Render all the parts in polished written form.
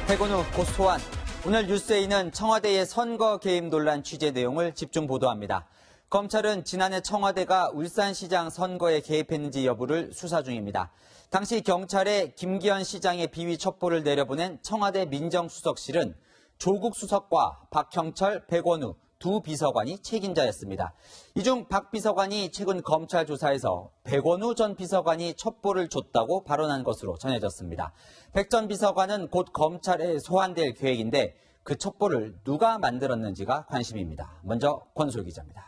백원우 곧 소환. 오늘 뉴스에이는 청와대의 선거 개입 논란 취재 내용을 집중 보도합니다. 검찰은 지난해 청와대가 울산시장 선거에 개입했는지 여부를 수사 중입니다. 당시 경찰에 김기현 시장의 비위 첩보를 내려보낸 청와대 민정수석실은 조국 수석과 박형철, 백원우 두 비서관이 책임자였습니다. 이 중 박 비서관이 최근 검찰 조사에서 백원우 전 비서관이 첩보를 줬다고 발언한 것으로 전해졌습니다. 백 전 비서관은 곧 검찰에 소환될 계획인데 그 첩보를 누가 만들었는지가 관심입니다. 먼저 권솔 기자입니다.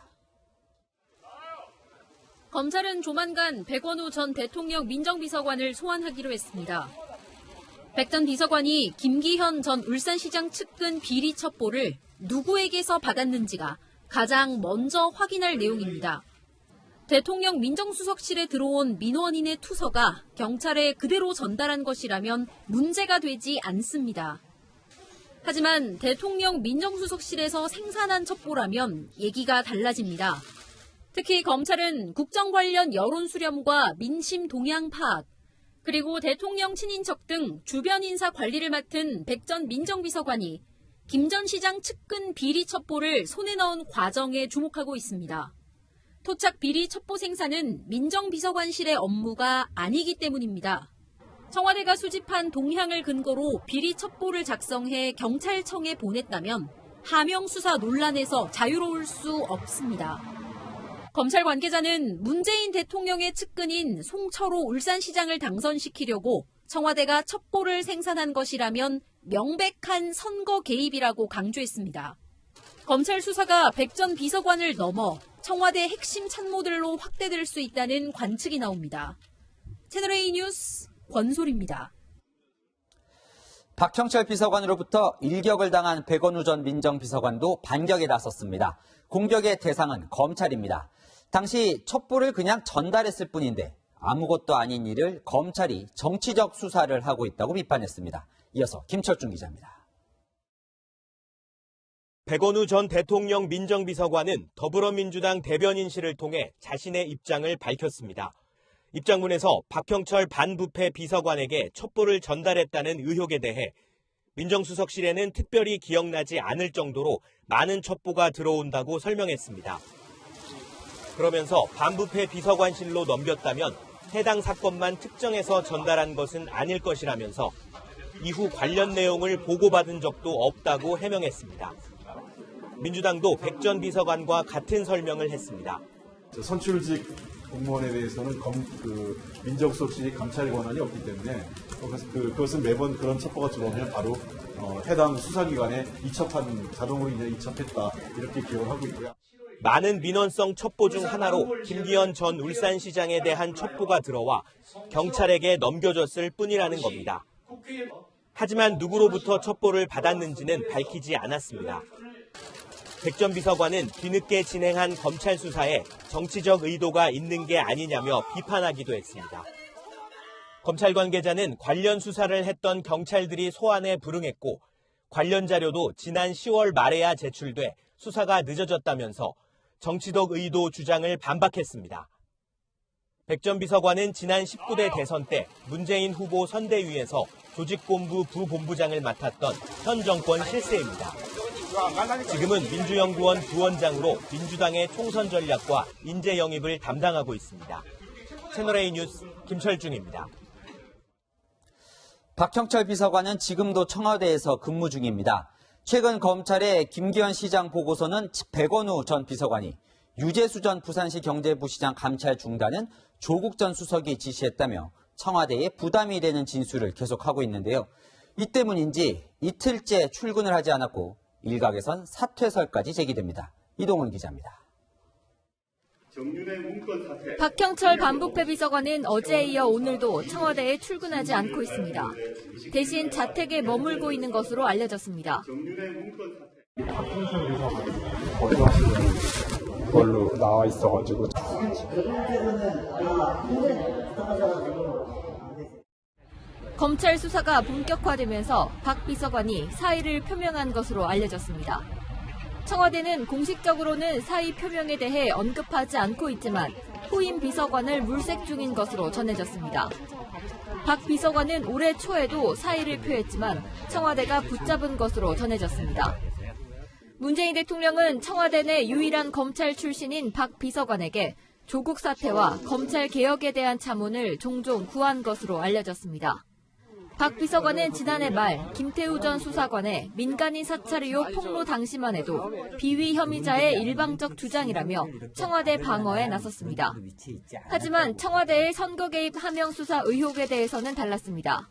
검찰은 조만간 백원우 전 대통령 민정비서관을 소환하기로 했습니다. 백 전 비서관이 김기현 전 울산시장 측근 비리 첩보를 누구에게서 받았는지가 가장 먼저 확인할 내용입니다. 대통령 민정수석실에 들어온 민원인의 투서가 경찰에 그대로 전달한 것이라면 문제가 되지 않습니다. 하지만 대통령 민정수석실에서 생산한 첩보라면 얘기가 달라집니다. 특히 검찰은 국정 관련 여론 수렴과 민심 동향 파악, 그리고 대통령 친인척 등 주변 인사 관리를 맡은 백 전 민정비서관이 김 전 시장 측근 비리 첩보를 손에 넣은 과정에 주목하고 있습니다. 토착 비리 첩보 생산은 민정비서관실의 업무가 아니기 때문입니다. 청와대가 수집한 동향을 근거로 비리 첩보를 작성해 경찰청에 보냈다면 하명 수사 논란에서 자유로울 수 없습니다. 검찰 관계자는 문재인 대통령의 측근인 송철호 울산시장을 당선시키려고 청와대가 첩보를 생산한 것이라면 명백한 선거 개입이라고 강조했습니다. 검찰 수사가 백 전 비서관을 넘어 청와대 핵심 참모들로 확대될 수 있다는 관측이 나옵니다. 채널A 뉴스 권솔입니다. 박형철 비서관으로부터 일격을 당한 백원우 전 민정비서관도 반격에 나섰습니다. 공격의 대상은 검찰입니다. 당시 첩보를 그냥 전달했을 뿐인데 아무것도 아닌 일을 검찰이 정치적 수사를 하고 있다고 비판했습니다. 이어서 김철중 기자입니다. 백원우 전 대통령 민정비서관은 더불어민주당 대변인실을 통해 자신의 입장을 밝혔습니다. 입장문에서 박형철 반부패 비서관에게 첩보를 전달했다는 의혹에 대해 민정수석실에는 특별히 기억나지 않을 정도로 많은 첩보가 들어온다고 설명했습니다. 그러면서 반부패 비서관실로 넘겼다면 해당 사건만 특정해서 전달한 것은 아닐 것이라면서 이후 관련 내용을 보고받은 적도 없다고 해명했습니다. 민주당도 백 전 비서관과 같은 설명을 했습니다. 선출직 공무원에 대해서는 민정수석실이 감찰 권한이 없기 때문에 그것은 매번 그런 첩보가 들어오면 바로 해당 수사기관에 자동으로 이첩했다 이렇게 기억을 하고 있고요. 많은 민원성 첩보 중 하나로 김기현 전 울산시장에 대한 첩보가 들어와 경찰에게 넘겨졌을 뿐이라는 겁니다. 하지만 누구로부터 첩보를 받았는지는 밝히지 않았습니다. 백 전 비서관은 뒤늦게 진행한 검찰 수사에 정치적 의도가 있는 게 아니냐며 비판하기도 했습니다. 검찰 관계자는 관련 수사를 했던 경찰들이 소환에 불응했고 관련 자료도 지난 10월 말에야 제출돼 수사가 늦어졌다면서 정치적 의도 주장을 반박했습니다. 백 전 비서관은 지난 19대 대선 때 문재인 후보 선대위에서 조직본부 부본부장을 맡았던 현 정권 실세입니다. 지금은 민주연구원 부원장으로 민주당의 총선 전략과 인재 영입을 담당하고 있습니다. 채널A 뉴스 김철중입니다. 박형철 비서관은 지금도 청와대에서 근무 중입니다. 최근 검찰의 김기현 시장 보고서는 백원우 전 비서관이 유재수 전 부산시 경제부시장 감찰 중단은 조국 전 수석이 지시했다며 청와대에 부담이 되는 진술을 계속하고 있는데요. 이 때문인지 이틀째 출근을 하지 않았고 일각에선 사퇴설까지 제기됩니다. 이동훈 기자입니다. 박형철 반부패 비서관은 어제에 이어 오늘도 청와대에 출근하지 않고 있습니다. 대신 자택에 머물고 있는 것으로 알려졌습니다. 박형철 비서관 어디 하시는 걸로 나와 있어가지고. 검찰 수사가 본격화되면서 박 비서관이 사의를 표명한 것으로 알려졌습니다. 청와대는 공식적으로는 사의 표명에 대해 언급하지 않고 있지만 후임 비서관을 물색 중인 것으로 전해졌습니다. 박 비서관은 올해 초에도 사의를 표했지만 청와대가 붙잡은 것으로 전해졌습니다. 문재인 대통령은 청와대 내 유일한 검찰 출신인 박 비서관에게 조국 사태와 검찰 개혁에 대한 자문을 종종 구한 것으로 알려졌습니다. 박 비서관은 지난해 말 김태우 전 수사관의 민간인 사찰 의혹 폭로 당시만 해도 비위 혐의자의 일방적 주장이라며 청와대 방어에 나섰습니다. 하지만 청와대의 선거 개입 하명 수사 의혹에 대해서는 달랐습니다.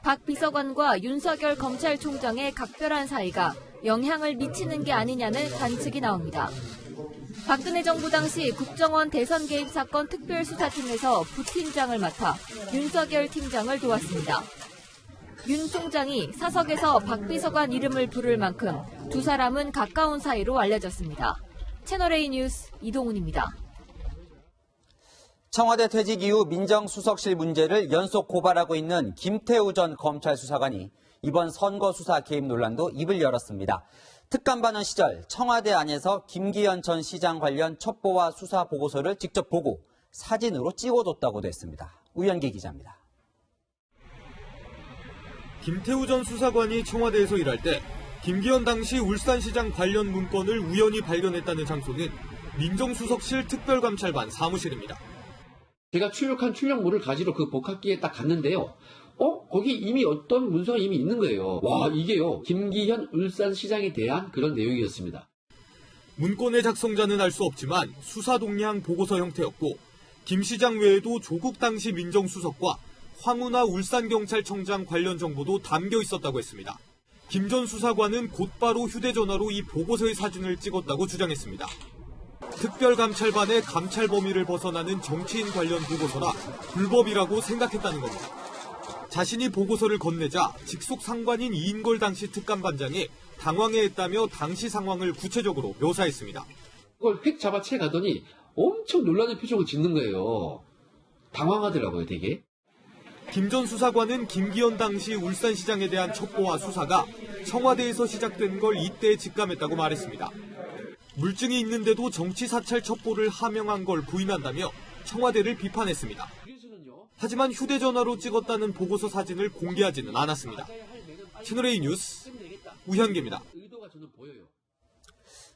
박 비서관과 윤석열 검찰총장의 각별한 사이가 영향을 미치는 게 아니냐는 관측이 나옵니다. 박근혜 정부 당시 국정원 대선 개입 사건 특별수사팀에서 부팀장을 맡아 윤석열 팀장을 도왔습니다. 윤 총장이 사석에서 박 비서관 이름을 부를 만큼 두 사람은 가까운 사이로 알려졌습니다. 채널A 뉴스 이동훈입니다. 청와대 퇴직 이후 민정수석실 문제를 연속 고발하고 있는 김태우 전 검찰 수사관이 이번 선거 수사 개입 논란도 입을 열었습니다. 특감반원 시절 청와대 안에서 김기현 전 시장 관련 첩보와 수사 보고서를 직접 보고 사진으로 찍어뒀다고도 했습니다. 우현기 기자입니다. 김태우 전 수사관이 청와대에서 일할 때 김기현 당시 울산시장 관련 문건을 우연히 발견했다는 장소는 민정수석실 특별감찰반 사무실입니다. 제가 출력한 출력물을 가지러 그 복합기에 딱 갔는데요. 거기 이미 어떤 문서가 이미 있는 거예요. 와, 이게요. 김기현 울산시장에 대한 그런 내용이었습니다. 문건의 작성자는 알 수 없지만 수사 동향 보고서 형태였고 김 시장 외에도 조국 당시 민정수석과 황운하 울산경찰청장 관련 정보도 담겨 있었다고 했습니다. 김 전 수사관은 곧바로 휴대전화로 이 보고서의 사진을 찍었다고 주장했습니다. 특별감찰반의 감찰 범위를 벗어나는 정치인 관련 보고서라 불법이라고 생각했다는 겁니다. 자신이 보고서를 건네자 직속 상관인 이인걸 당시 특감반장이 당황해했다며 당시 상황을 구체적으로 묘사했습니다. 그걸 휙 잡아채 가더니 엄청 놀라는 표정을 짓는 거예요. 당황하더라고요, 되게. 김 전 수사관은 김기현 당시 울산시장에 대한 첩보와 수사가 청와대에서 시작된 걸 이때 직감했다고 말했습니다. 물증이 있는데도 정치사찰 첩보를 하명한 걸 부인한다며 청와대를 비판했습니다. 하지만 휴대전화로 찍었다는 보고서 사진을 공개하지는 않았습니다. 채널A 뉴스 우현기입니다.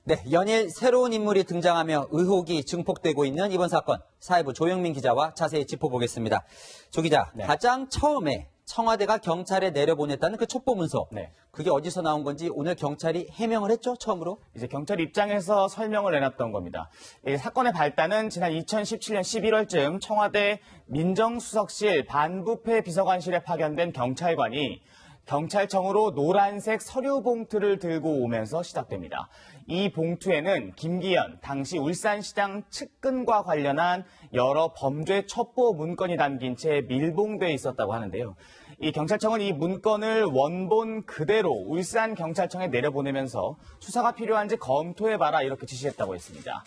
네, 연일 새로운 인물이 등장하며 의혹이 증폭되고 있는 이번 사건, 사회부 조영민 기자와 자세히 짚어보겠습니다. 조 기자, 네. 가장 처음에 청와대가 경찰에 내려보냈다는 그 첩보 문서, 네. 그게 어디서 나온 건지 오늘 경찰이 해명을 했죠, 처음으로? 이제 경찰 입장에서 설명을 내놨던 겁니다. 이 사건의 발단은 지난 2017년 11월쯤 청와대 민정수석실 반부패 비서관실에 파견된 경찰관이 경찰청으로 노란색 서류 봉투를 들고 오면서 시작됩니다. 이 봉투에는 김기현 당시 울산시장 측근과 관련한 여러 범죄 첩보 문건이 담긴 채 밀봉돼 있었다고 하는데요. 이 경찰청은 이 문건을 원본 그대로 울산경찰청에 내려보내면서 수사가 필요한지 검토해봐라 이렇게 지시했다고 했습니다.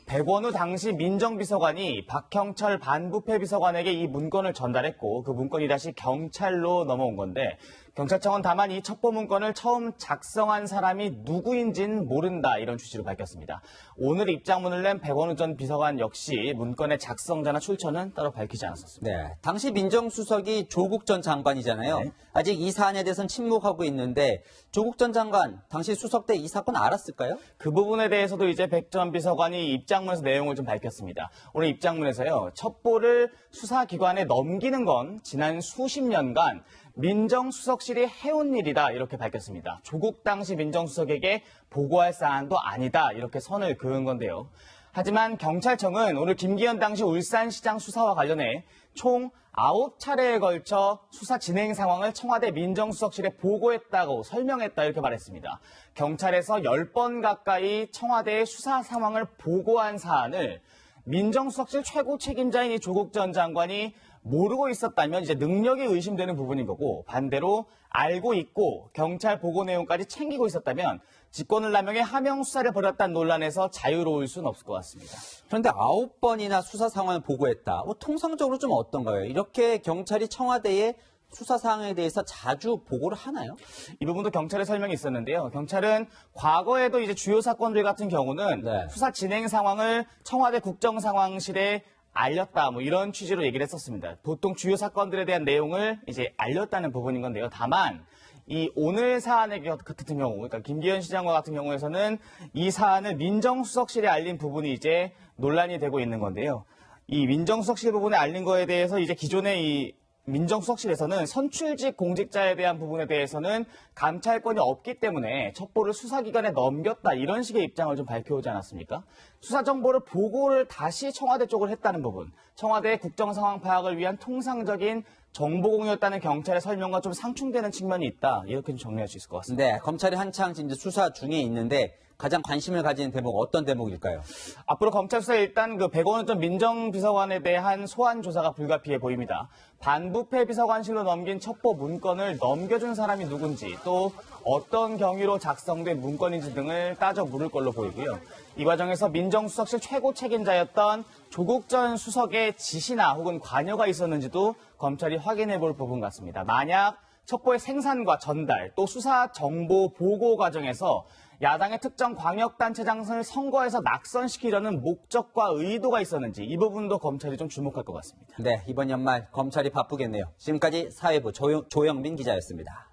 백원우 당시 민정비서관이 박형철 반부패 비서관에게 이 문건을 전달했고 그 문건이 다시 경찰로 넘어온 건데 경찰청은 다만 이 첩보 문건을 처음 작성한 사람이 누구인지는 모른다 이런 취지로 밝혔습니다. 오늘 입장문을 낸 백원우 전 비서관 역시 문건의 작성자나 출처는 따로 밝히지 않았었습니다. 네, 당시 민정수석이 조국 전 장관이잖아요. 네. 아직 이 사안에 대해서는 침묵하고 있는데 조국 전 장관 당시 수석 때 이 사건 알았을까요? 그 부분에 대해서도 이제 백 전 비서관이 입장문에서 내용을 좀 밝혔습니다. 오늘 입장문에서요. 첩보를 수사기관에 넘기는 건 지난 수십 년간 민정수석실이 해온 일이다 이렇게 밝혔습니다. 조국 당시 민정수석에게 보고할 사안도 아니다 이렇게 선을 그은 건데요. 하지만 경찰청은 오늘 김기현 당시 울산시장 수사와 관련해 총 9차례에 걸쳐 수사 진행 상황을 청와대 민정수석실에 보고했다고 설명했다 이렇게 말했습니다. 경찰에서 10번 가까이 청와대의 수사 상황을 보고한 사안을 민정수석실 최고 책임자인 이 조국 전 장관이 모르고 있었다면 이제 능력이 의심되는 부분인 거고 반대로 알고 있고 경찰 보고 내용까지 챙기고 있었다면 직권을 남용해 하명 수사를 벌였다는 논란에서 자유로울 수는 없을 것 같습니다. 그런데 9번이나 수사 상황을 보고했다. 통상적으로 좀 어떤가요? 이렇게 경찰이 청와대에 수사 사항에 대해서 자주 보고를 하나요? 이 부분도 경찰의 설명이 있었는데요. 경찰은 과거에도 이제 주요 사건들 같은 경우는 네. 수사 진행 상황을 청와대 국정상황실에 알렸다, 뭐 이런 취지로 얘기를 했었습니다. 보통 주요 사건들에 대한 내용을 이제 알렸다는 부분인 건데요. 다만 이 오늘 사안의 같은 경우, 그러니까 김기현 시장과 같은 경우에서는 이 사안을 민정수석실에 알린 부분이 이제 논란이 되고 있는 건데요. 이 민정수석실 부분에 알린 거에 대해서 이제 기존의 이 민정수석실에서는 선출직 공직자에 대한 부분에 대해서는 감찰권이 없기 때문에 첩보를 수사기관에 넘겼다, 이런 식의 입장을 좀 밝혀오지 않았습니까? 수사정보를 보고를 다시 청와대 쪽으로 했다는 부분, 청와대의 국정상황 파악을 위한 통상적인 정보공유였다는 경찰의 설명과 좀 상충되는 측면이 있다, 이렇게 좀 정리할 수 있을 것 같습니다. 네, 검찰이 한창 이제 수사 중에 있는데 가장 관심을 가지는 대목 어떤 대목일까요? 앞으로 검찰 수사에 일단 그 백원우 전 민정비서관에 대한 소환 조사가 불가피해 보입니다. 반부패 비서관실로 넘긴 첩보 문건을 넘겨준 사람이 누군지, 또 어떤 경위로 작성된 문건인지 등을 따져 물을 걸로 보이고요. 이 과정에서 민정수석실 최고 책임자였던 조국 전 수석의 지시나 혹은 관여가 있었는지도 검찰이 확인해 볼 부분 같습니다. 만약 첩보의 생산과 전달, 또 수사 정보 보고 과정에서 야당의 특정 광역단체장을 선거에서 낙선시키려는 목적과 의도가 있었는지, 이 부분도 검찰이 좀 주목할 것 같습니다. 네, 이번 연말 검찰이 바쁘겠네요. 지금까지 사회부 조영민 기자였습니다.